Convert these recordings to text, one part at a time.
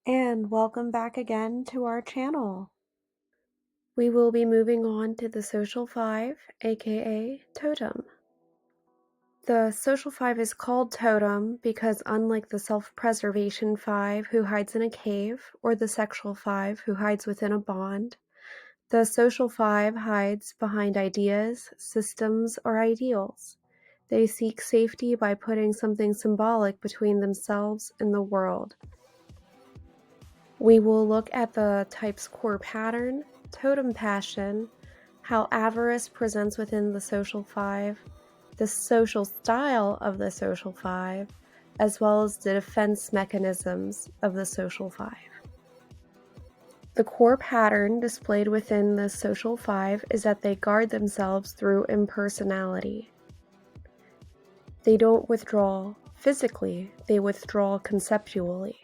And welcome back again to our channel. We will be moving on to the Social Five, aka Totem. The Social Five is called Totem because unlike the Self-Preservation Five who hides in a cave, or the Sexual Five who hides within a bond, the Social Five hides behind ideas, systems, or ideals. They seek safety by putting something symbolic between themselves and the world. We will look at the type's core pattern, totem passion, how avarice presents within the Social Five, the social style of the Social Five, as well as the defense mechanisms of the Social Five. The core pattern displayed within the Social Five is that they guard themselves through impersonality. They don't withdraw physically, they withdraw conceptually.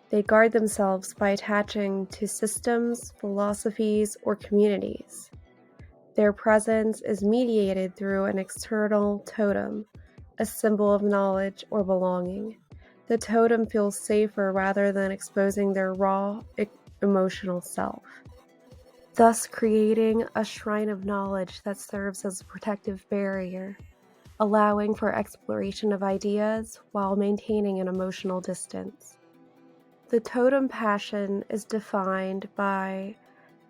They guard themselves by attaching to systems, philosophies, or communities. Their presence is mediated through an external totem, a symbol of knowledge or belonging. The totem feels safer rather than exposing their raw, emotional self, thus creating a shrine of knowledge that serves as a protective barrier, allowing for exploration of ideas while maintaining an emotional distance. The totem passion is defined by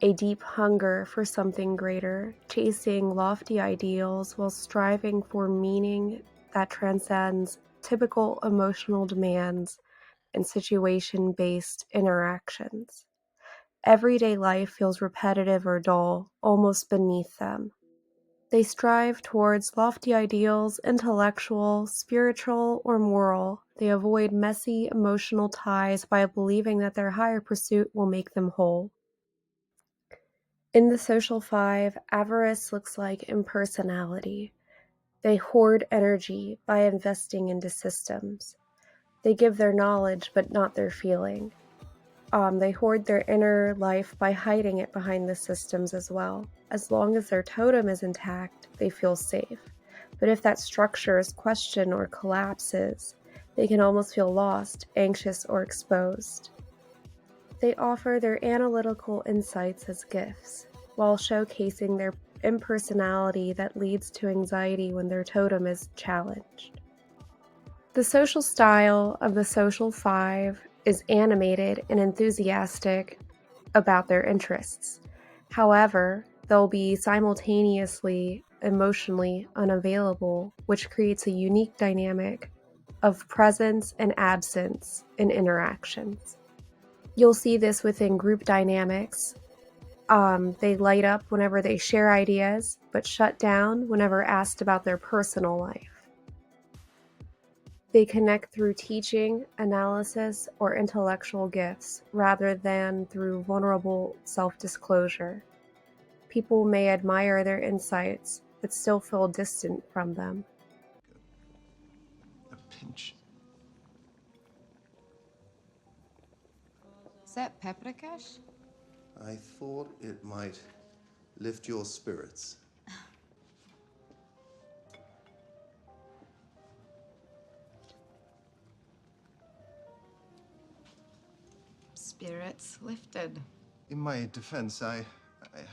a deep hunger for something greater, chasing lofty ideals while striving for meaning that transcends typical emotional demands and situation-based interactions. Everyday life feels repetitive or dull, almost beneath them. They strive towards lofty ideals, intellectual, spiritual, or moral. They avoid messy emotional ties by believing that their higher pursuit will make them whole. In the Social Five, avarice looks like impersonality. They hoard energy by investing into systems. They give their knowledge but not their feeling. They hoard their inner life by hiding it behind the systems as well. As long as their totem is intact, they feel safe. But if that structure is questioned or collapses, they can almost feel lost, anxious, or exposed. They offer their analytical insights as gifts, while showcasing their impersonality that leads to anxiety when their totem is challenged. The social style of the Social Five is animated and enthusiastic about their interests. However, they'll be simultaneously emotionally unavailable, which creates a unique dynamic of presence and absence in interactions. You'll see this within group dynamics. They light up whenever they share ideas, but shut down whenever asked about their personal life. They connect through teaching, analysis, or intellectual gifts, rather than through vulnerable self-disclosure. People may admire their insights, but still feel distant from them. A pinch. Is that paprikash? I thought it might lift your spirits. Spirits lifted. In my defense, I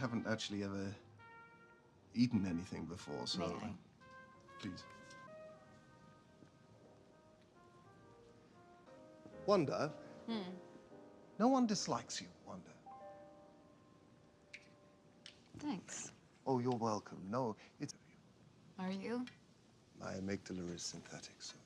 haven't actually ever eaten anything before, so... May I? Please. Wanda? No one dislikes you, Wanda. Thanks. Oh, you're welcome. No, it's... Are you? My amygdala is synthetic, so...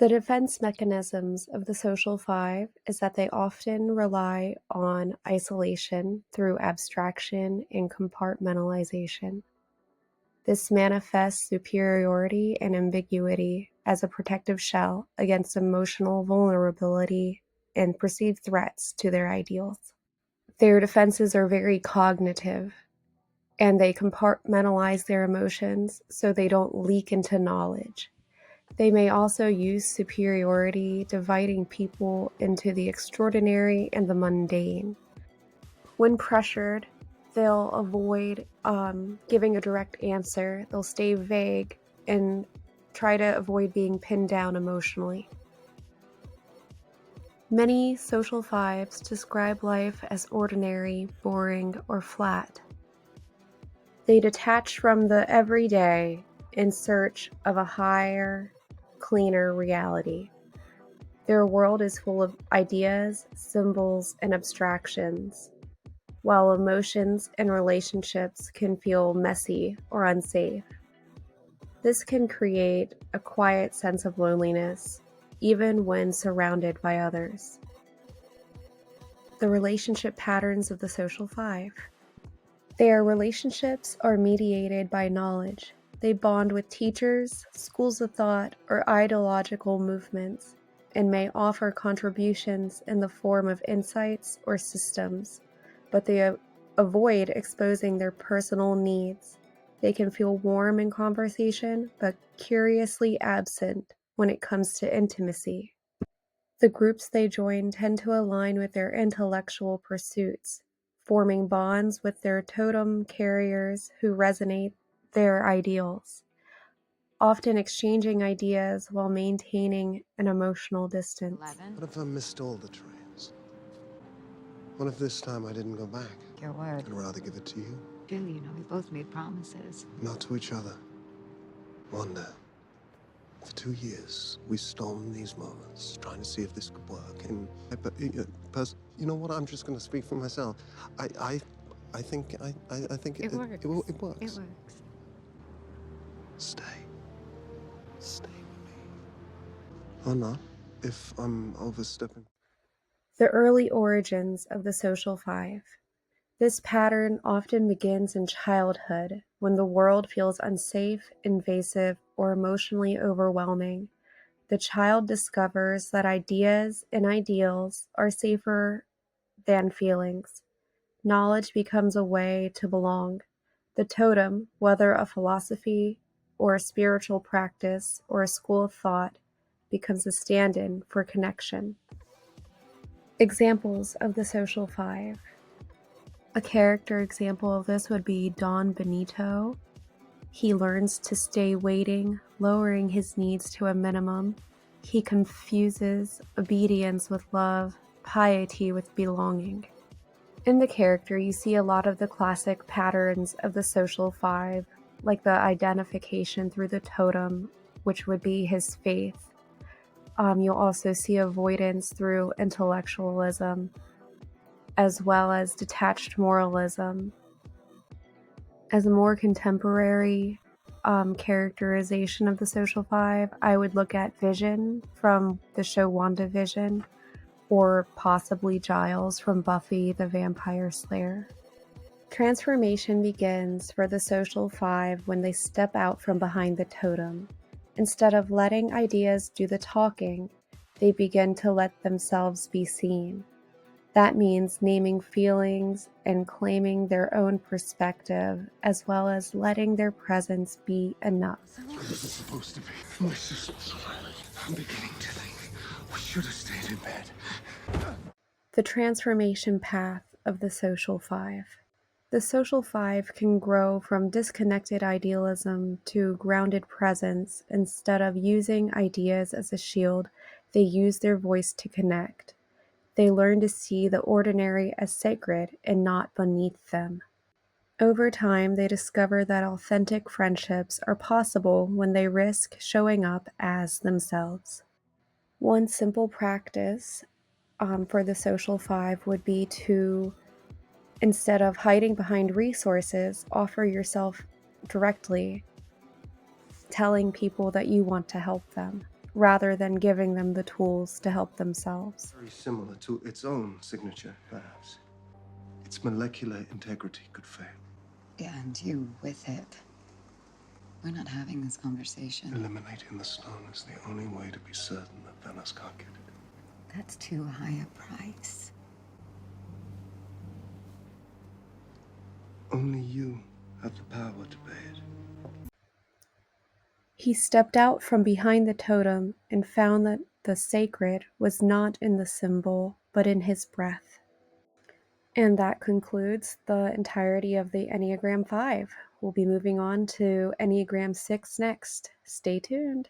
The defense mechanisms of the Social Five is that they often rely on isolation through abstraction and compartmentalization. This manifests superiority and ambiguity as a protective shell against emotional vulnerability and perceived threats to their ideals. Their defenses are very cognitive, and they compartmentalize their emotions so they don't leak into knowledge. They may also use superiority, dividing people into the extraordinary and the mundane. When pressured, they'll avoid giving a direct answer. They'll stay vague and try to avoid being pinned down emotionally. Many social fives describe life as ordinary, boring, or flat. They detach from the everyday in search of a higher, cleaner reality. Their world is full of ideas, symbols, and abstractions, while emotions and relationships can feel messy or unsafe. This can create a quiet sense of loneliness, even when surrounded by others. The relationship patterns of the social five. Their relationships are mediated by knowledge. They bond with teachers, schools of thought, or ideological movements, and may offer contributions in the form of insights or systems, but they avoid exposing their personal needs. They can feel warm in conversation, but curiously absent when it comes to intimacy. The groups they join tend to align with their intellectual pursuits, forming bonds with their totem carriers who resonate their ideals, often exchanging ideas while maintaining an emotional distance. 11. What if I missed all the trains? What if this time I didn't go back? Your word. I'd rather give it to you, Jill, you know, we both made promises. not to each other. Wanda, for 2 years, we stormed these moments, trying to see if this could work. And you know what? I'm just going to speak for myself. I think It works. It works. It works. Stay with me, or not, if I'm overstepping. The early origins of the social five. This pattern often begins in childhood, when the world feels unsafe, invasive, or emotionally overwhelming. The child discovers that ideas and ideals are safer than feelings. Knowledge becomes a way to belong. The totem, whether a philosophy or a spiritual practice or a school of thought, becomes a stand-in for connection. Examples of the social five. A character example of this would be Don Benito. He learns to stay waiting, lowering his needs to a minimum. He confuses obedience with love, piety with belonging. In the character, you see a lot of the classic patterns of the social five, like the identification through the totem, which would be his faith. You'll also see avoidance through intellectualism, as well as detached moralism. As a more contemporary characterization of the social five, I would look at Vision from the show WandaVision, or possibly Giles from Buffy the Vampire Slayer. Transformation begins for the social five when they step out from behind the totem. Instead of letting ideas do the talking, they begin to let themselves be seen. That means naming feelings and claiming their own perspective, as well as letting their presence be enough. This is supposed to be my sister's. I'm beginning to think we should have stayed in bed. The transformation path of the social five. The social five can grow from disconnected idealism to grounded presence. Instead of using ideas as a shield, they use their voice to connect. They learn to see the ordinary as sacred and not beneath them. Over time, they discover that authentic friendships are possible when they risk showing up as themselves. One simple practice for the social five would be to, instead of hiding behind resources, offer yourself directly, telling people that you want to help them, rather than giving them the tools to help themselves. Very similar to its own signature, perhaps. Its molecular integrity could fail. Yeah, and you with it. We're not having this conversation. Eliminating the stone is the only way to be certain that Venice can't get it. That's too high a price. Only you have the power to pay it. He stepped out from behind the totem and found that the sacred was not in the symbol, but in his breath. And that concludes the entirety of the Enneagram 5. We'll be moving on to Enneagram 6 next. Stay tuned.